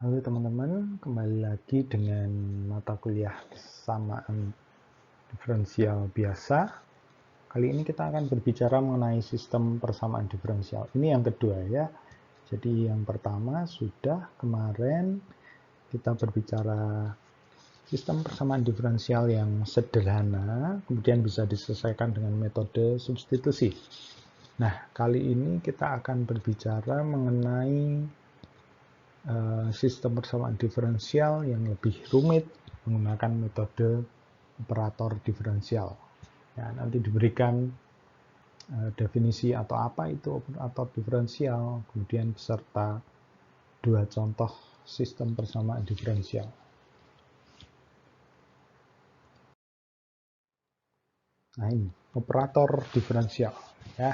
Halo teman-teman, kembali lagi dengan mata kuliah kesamaan diferensial biasa. Kali ini kita akan berbicara mengenai sistem persamaan diferensial. Ini yang kedua ya. Jadi yang pertama sudah kemarin kita berbicara sistem persamaan diferensial yang sederhana, kemudian bisa diselesaikan dengan metode substitusi. Nah, kali ini kita akan berbicara mengenai sistem persamaan diferensial yang lebih rumit menggunakan metode operator diferensial. Ya, nanti diberikan definisi atau apa itu operator diferensial, kemudian beserta dua contoh sistem persamaan diferensial. Nah ini operator diferensial ya.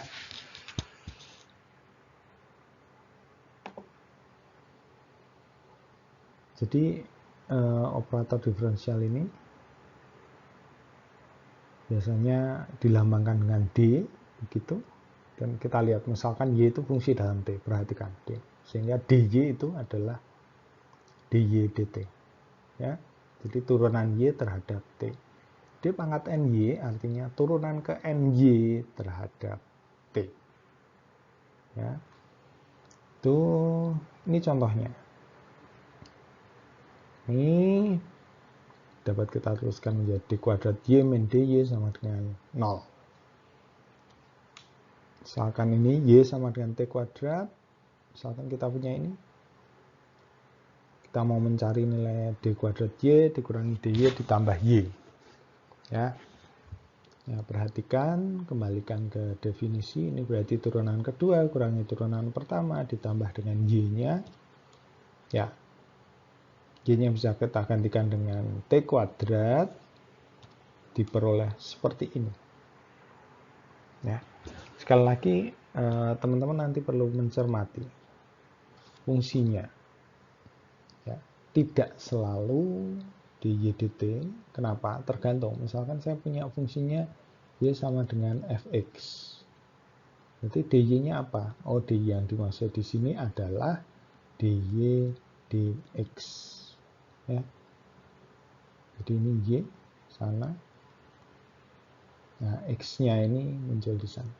Jadi operator diferensial ini biasanya dilambangkan dengan D begitu, dan kita lihat misalkan Y itu fungsi dalam T, perhatikan D, sehingga DY itu adalah DY dt ya. Jadi turunan Y terhadap T. D pangkat NY artinya turunan ke NY terhadap T ya. Itu ini contohnya. Ini dapat kita teruskan menjadi D kuadrat Y min DY sama dengan 0. Misalkan ini Y sama dengan T kuadrat, misalkan kita punya ini, kita mau mencari nilai D kuadrat Y dikurangi DY ditambah Y ya. Ya, perhatikan, kembalikan ke definisi, ini berarti turunan kedua kurangi turunan pertama ditambah dengan Y-nya ya. Y-nya bisa kita gantikan dengan T kuadrat, diperoleh seperti ini ya. Sekali lagi teman-teman nanti perlu mencermati fungsinya ya. Tidak selalu dy dt. Kenapa? Tergantung. Misalkan saya punya fungsinya y sama dengan fx. Berarti dy-nya apa? Oh, dy yang dimaksud di sini adalah dy dx ya. Jadi ini y sana. Nah, x-nya ini muncul di sana.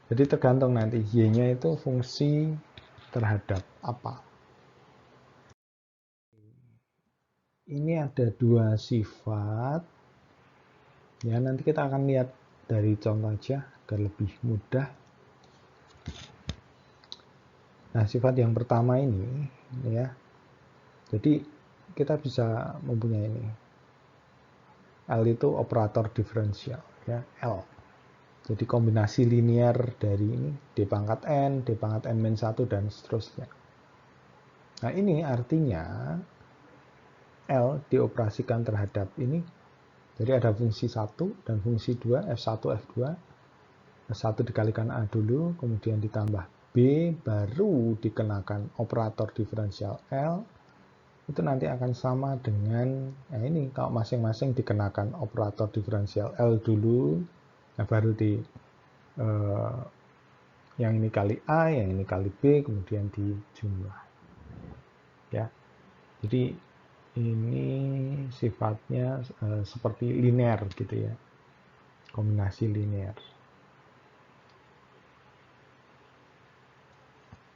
Jadi tergantung nanti y-nya itu fungsi terhadap apa. Ini ada dua sifat. Ya, nanti kita akan lihat dari contoh aja agar lebih mudah. Nah, sifat yang pertama ini ya. Jadi kita bisa mempunyai ini. L itu operator diferensial ya, L. Jadi kombinasi linear dari ini D pangkat N, D pangkat N-1 dan seterusnya. Nah, ini artinya L dioperasikan terhadap ini. Jadi ada fungsi 1 dan fungsi 2, F1, F2. F1 dikalikan A dulu, kemudian ditambah B, baru dikenakan operator diferensial L. Itu nanti akan sama dengan, nah ini kalau masing-masing dikenakan operator diferensial L dulu, nah baru di yang ini kali A, yang ini kali B, kemudian dijumlah. Ya, jadi ini sifatnya seperti linear gitu ya, kombinasi linear.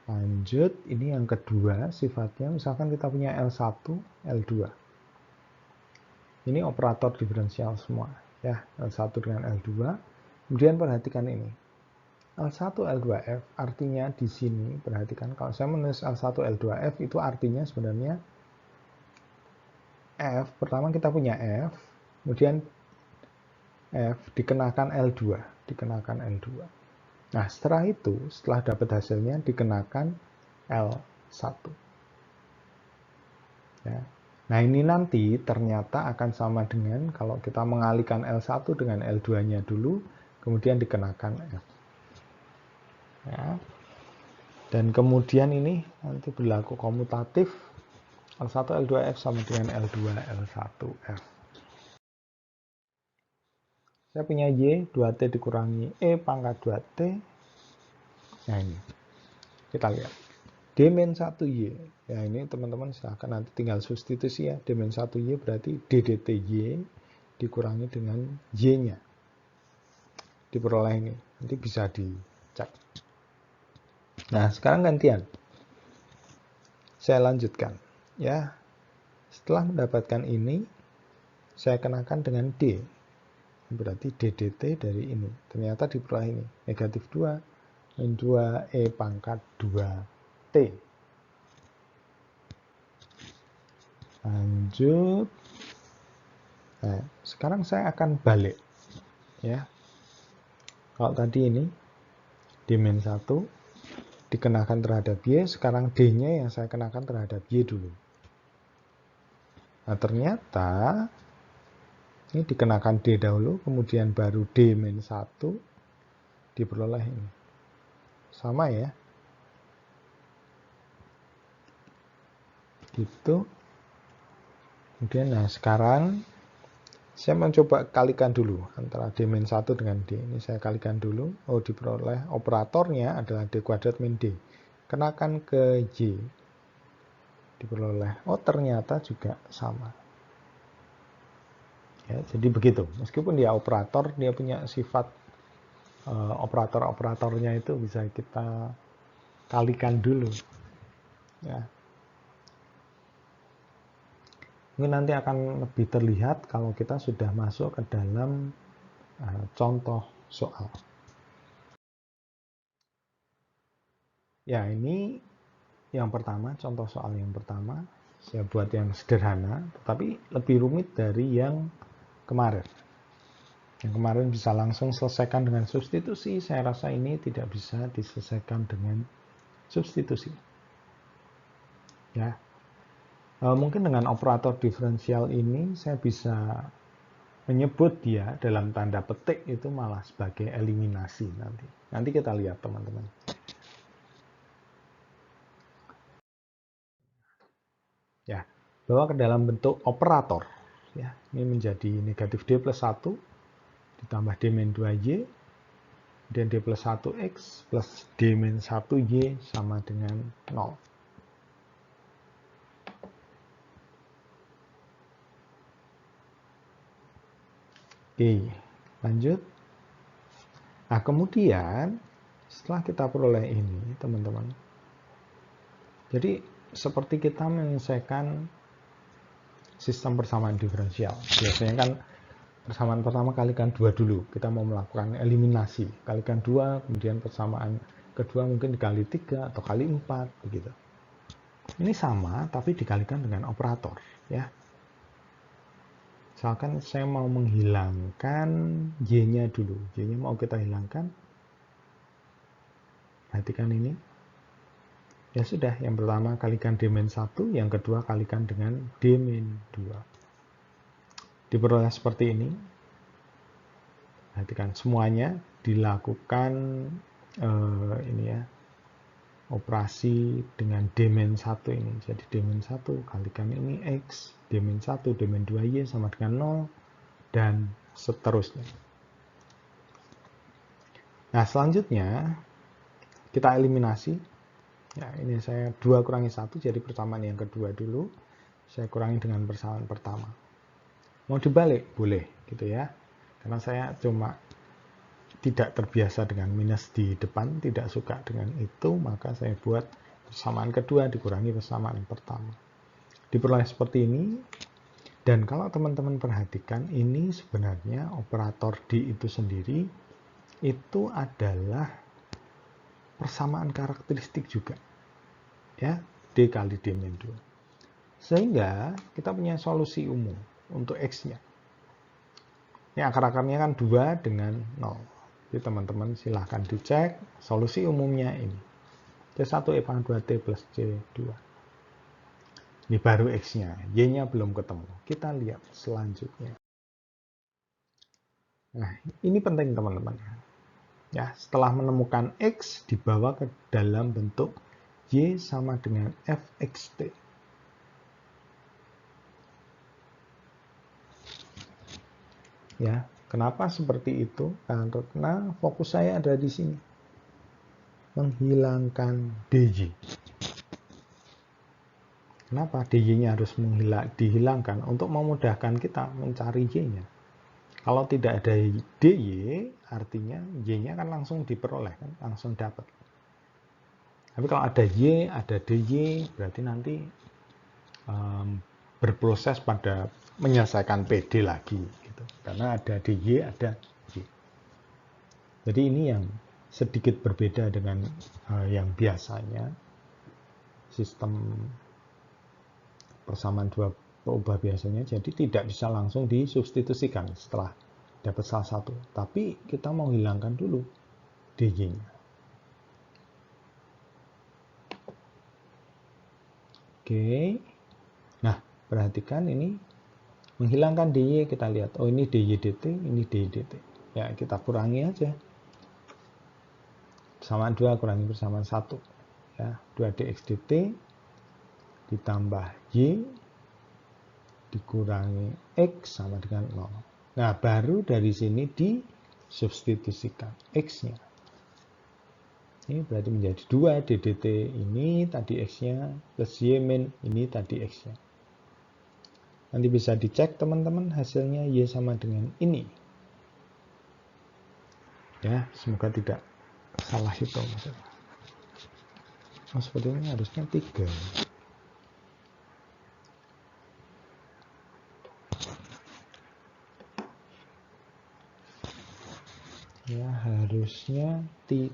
Lanjut, ini yang kedua sifatnya, misalkan kita punya L1, L2. Ini operator diferensial semua ya, L1 dengan L2. Kemudian perhatikan ini. L1 L2F artinya di sini perhatikan, kalau saya menulis L1 L2F itu artinya sebenarnya F, pertama kita punya F, kemudian F dikenakan L2, dikenakan L2. Nah, setelah itu, setelah dapat hasilnya dikenakan L1. Ya. Nah, ini nanti ternyata akan sama dengan kalau kita mengalihkan L1 dengan L2-nya dulu, kemudian dikenakan F. Ya. Dan kemudian ini nanti berlaku komutatif, L1 L2F sama dengan L2 L1F. Saya punya Y, 2T dikurangi E pangkat 2T. Nah ini, kita lihat. D-1Y. Ya, ini teman-teman silahkan nanti tinggal substitusi ya. D-1Y berarti D DT Y dikurangi dengan Y-nya. Diperoleh ini. Nanti bisa dicek. Nah, sekarang gantian. Saya lanjutkan. Ya, setelah mendapatkan ini, saya kenakan dengan D. Berarti DDT dari ini. Ternyata diperoleh ini. Negatif 2 min 2E pangkat 2T. Lanjut. Nah, sekarang saya akan balik. Ya. Kalau tadi ini D-1 dikenakan terhadap Y, sekarang D-nya yang saya kenakan terhadap Y dulu. Nah, ternyata ini dikenakan D dahulu, kemudian baru D-1 diperoleh ini. Sama ya. Gitu. Kemudian, nah sekarang saya mencoba kalikan dulu antara D-1 dengan D. Ini saya kalikan dulu. Oh, diperoleh operatornya adalah D kuadrat min D. Kenakan ke Y. Diperoleh. Oh, ternyata juga sama. Ya, jadi begitu. Meskipun dia operator, dia punya sifat operator-operatornya itu bisa kita kalikan dulu. Ya. Ini nanti akan lebih terlihat kalau kita sudah masuk ke dalam contoh soal. Ya, ini yang pertama, contoh soal yang pertama. Saya buat yang sederhana, tetapi lebih rumit dari yang kemarin. Yang kemarin bisa langsung selesaikan dengan substitusi. Saya rasa ini tidak bisa diselesaikan dengan substitusi. Ya, mungkin dengan operator diferensial ini saya bisa menyebut dia dalam tanda petik itu malah sebagai eliminasi nanti. Nanti kita lihat teman-teman. Ya, bawa ke dalam bentuk operator. Ya, ini menjadi negatif D plus 1 ditambah D min 2Y dan D plus 1X plus D min 1Y sama dengan 0. Oke, lanjut. Nah, kemudian setelah kita peroleh ini, teman-teman. Jadi, seperti kita menyelesaikan sistem persamaan diferensial. Biasanya kan persamaan pertama kalikan 2 dulu. Kita mau melakukan eliminasi. Kalikan 2, kemudian persamaan kedua mungkin dikali 3 atau kali 4 begitu. Ini sama tapi dikalikan dengan operator, ya. Misalkan saya mau menghilangkan Y-nya dulu. Y-nya mau kita hilangkan. Perhatikan ini. Ya sudah, yang pertama kalikan D-1, yang kedua kalikan dengan D-2. Diperoleh seperti ini. Perhatikan semuanya dilakukan ini ya, operasi dengan D-1 ini. Jadi D-1 kalikan ini X, D-1, D-2Y sama dengan 0, dan seterusnya. Nah, selanjutnya kita eliminasi. Ya, ini saya 2 kurangi 1, jadi persamaan yang kedua dulu. Saya kurangi dengan persamaan pertama. Mau dibalik? Boleh, gitu ya. Karena saya cuma tidak terbiasa dengan minus di depan, tidak suka dengan itu, maka saya buat persamaan kedua dikurangi persamaan pertama. Diperoleh seperti ini. Dan kalau teman-teman perhatikan, ini sebenarnya operator D itu sendiri, itu adalah persamaan karakteristik juga. Ya, D kali D-2. Sehingga kita punya solusi umum untuk X-nya. Ini akar-akarnya kan 2 dengan 0. Jadi teman-teman silahkan dicek solusi umumnya ini. C1 E pangkat 2T plus C2. Ini baru X-nya. Y-nya belum ketemu. Kita lihat selanjutnya. Nah, ini penting teman-teman. Ya, setelah menemukan X dibawa ke dalam bentuk Y sama dengan Fxt. Ya, kenapa seperti itu? Karena fokus saya ada di sini. Menghilangkan DJ. Kenapa DY-nya harus dihilangkan? Untuk memudahkan kita mencari Y-nya. Kalau tidak ada DY, artinya Y-nya kan langsung diperoleh, kan? Langsung dapat. Tapi kalau ada Y, ada DY, berarti nanti berproses pada menyelesaikan PD lagi. Gitu. Karena ada DY, ada Y. Jadi ini yang sedikit berbeda dengan yang biasanya. Sistem persamaan dua berubah biasanya, jadi tidak bisa langsung disubstitusikan setelah dapat salah satu, tapi kita mau hilangkan dulu DY-nya. Oke, nah perhatikan ini menghilangkan DY, kita lihat, oh ini DY dt, ini DY dt, ya kita kurangi aja, persamaan 2 kurangi persamaan 1, ya 2dx dt ditambah Y dikurangi X sama dengan 0. Nah, baru dari sini disubstitusikan X-nya. Ini berarti menjadi 2 ddt ini tadi X-nya plus Y min ini tadi X-nya. Nanti bisa dicek teman-teman hasilnya Y sama dengan ini. Ya, semoga tidak salah hitung. Oh, seperti ini harusnya 3. Ya, harusnya 3.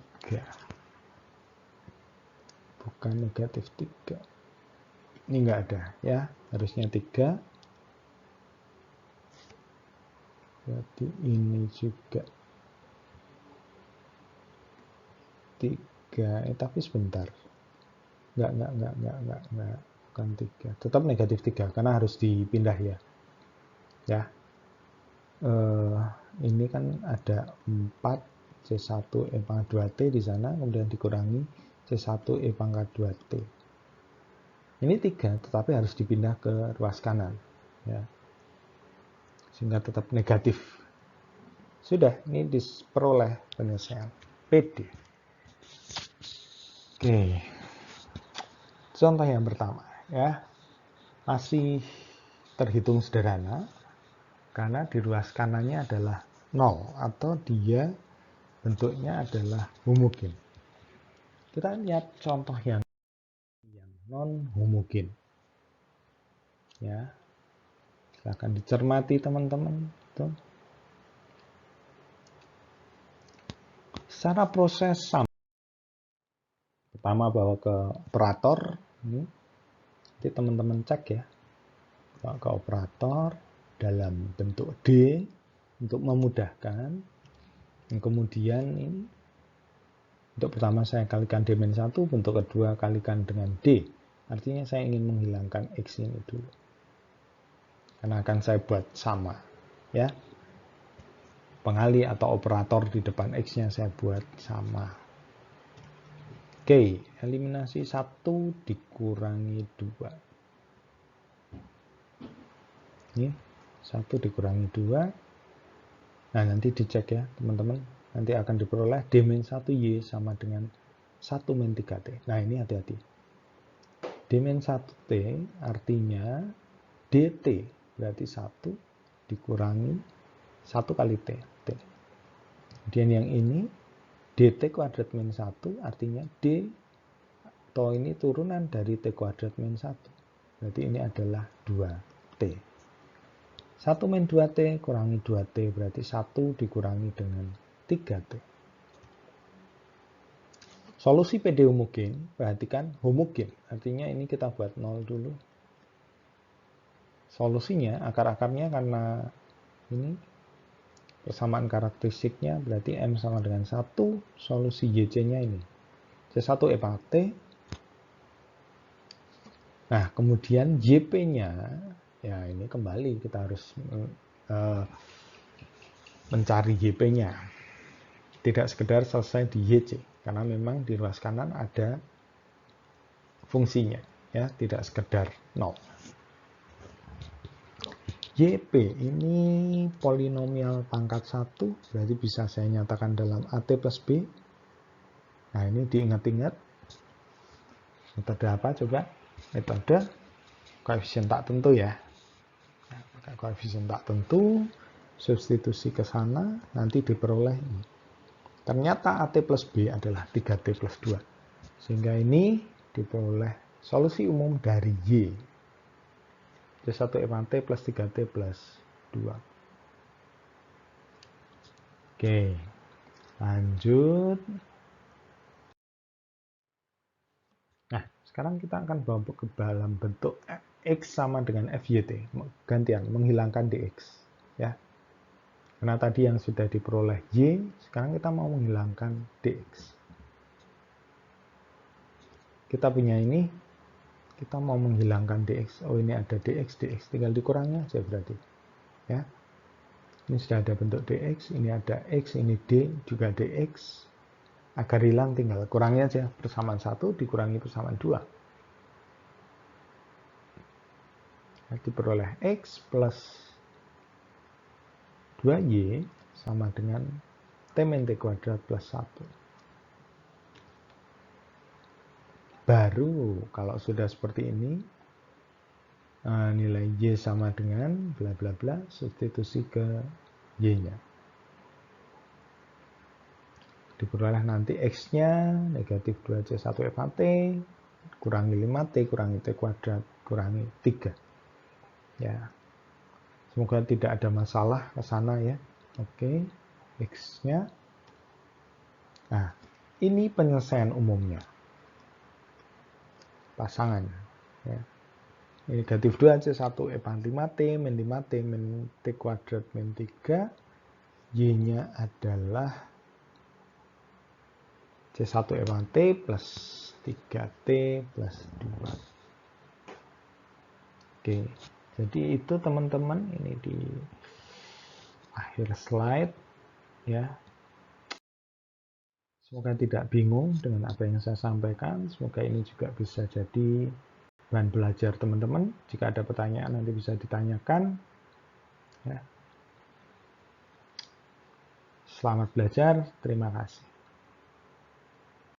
Bukan negatif 3. Ini enggak ada, ya. Harusnya 3. Berarti ini juga 3. Tapi sebentar. Enggak. Bukan 3. Tetap negatif 3, karena harus dipindah ya. Ya. Ini kan ada 4 C1 E pangkat 2T di sana, kemudian dikurangi C1 E pangkat 2T. Ini 3, tetapi harus dipindah ke ruas kanan. Ya. Sehingga tetap negatif. Sudah, ini diperoleh penyelesaian PD. Oke. Contoh yang pertama, ya. Masih terhitung sederhana, karena di ruas kanannya adalah 0 atau dia bentuknya adalah homogen. Kita lihat contoh yang non homogen. Ya. Silakan dicermati teman-teman. Secara proses sama. Pertama bawa ke operator, ini. Nanti teman-teman cek ya. Bawa ke operator dalam bentuk D untuk memudahkan. Dan kemudian ini untuk pertama saya kalikan D-1, bentuk kedua kalikan dengan D. Artinya saya ingin menghilangkan X ini dulu. Karena akan saya buat sama. Ya. Pengali atau operator di depan X-nya saya buat sama. Oke, eliminasi 1 dikurangi 2. Ini 1 dikurangi 2. Nah, nanti dicek ya, teman-teman. Nanti akan diperoleh D-1Y sama dengan 1 min 3T. Nah, ini hati-hati. D-1T artinya DT berarti 1 dikurangi 1 kali T. Kemudian yang ini DT kuadrat min 1 artinya D atau ini turunan dari T kuadrat min 1. Berarti ini adalah 2T. 1 min 2T kurangi 2T berarti 1 dikurangi dengan 3T. Solusi PD homogen, perhatikan homogen. Artinya ini kita buat 0 dulu. Solusinya, akar-akarnya karena ini persamaan karakteristiknya berarti M sama dengan 1, solusi YC-nya ini. C1 E pangkat T. Nah, kemudian YP-nya, ya ini kembali kita harus mencari YP-nya. Tidak sekedar selesai di YC, karena memang di ruas kanan ada fungsinya, ya tidak sekedar 0. YP ini polinomial pangkat 1, berarti bisa saya nyatakan dalam AT plus B. Nah, ini diingat-ingat. Metode apa coba? Metode koefisien tak tentu ya. Nah, pakai koefisien tak tentu, substitusi ke sana, nanti diperoleh I. Ternyata AT plus B adalah 3T plus 2. Sehingga ini diperoleh solusi umum dari Y. C1 T plus 3T plus 2. Oke, lanjut. Nah, sekarang kita akan bawa ke dalam bentuk X sama dengan FYT. Gantian, menghilangkan DX. Ya. Karena tadi yang sudah diperoleh Y, sekarang kita mau menghilangkan DX. Kita punya ini, kita mau menghilangkan DX. Oh, ini ada DX, tinggal dikurangi aja berarti. Ya. Ini sudah ada bentuk DX, ini ada X, ini D, juga DX. Agar hilang tinggal kurangi aja, persamaan 1 dikurangi persamaan 2. Nah, diperoleh X plus 2Y sama dengan T min T kuadrat plus 1. Baru kalau sudah seperti ini, nilai Y sama dengan bla bla bla, substitusi ke Y-nya. Diperoleh nanti X-nya negatif 2C1 FAT, kurangi 5T, kurangi T kuadrat, kurangi 3. Ya, semoga tidak ada masalah ke sana ya. Oke, X-nya. Nah, ini penyelesaian umumnya. Pasangan. Ya. Negatif 2C1 FAT 5T, min 5T, min T kuadrat, min 3. Y-nya adalah C1 FAT plus 3T plus 2. Oke, jadi itu teman-teman, ini di akhir slide ya. Semoga tidak bingung dengan apa yang saya sampaikan. Semoga ini juga bisa jadi bahan belajar teman-teman. Jika ada pertanyaan nanti bisa ditanyakan. Ya. Selamat belajar, terima kasih.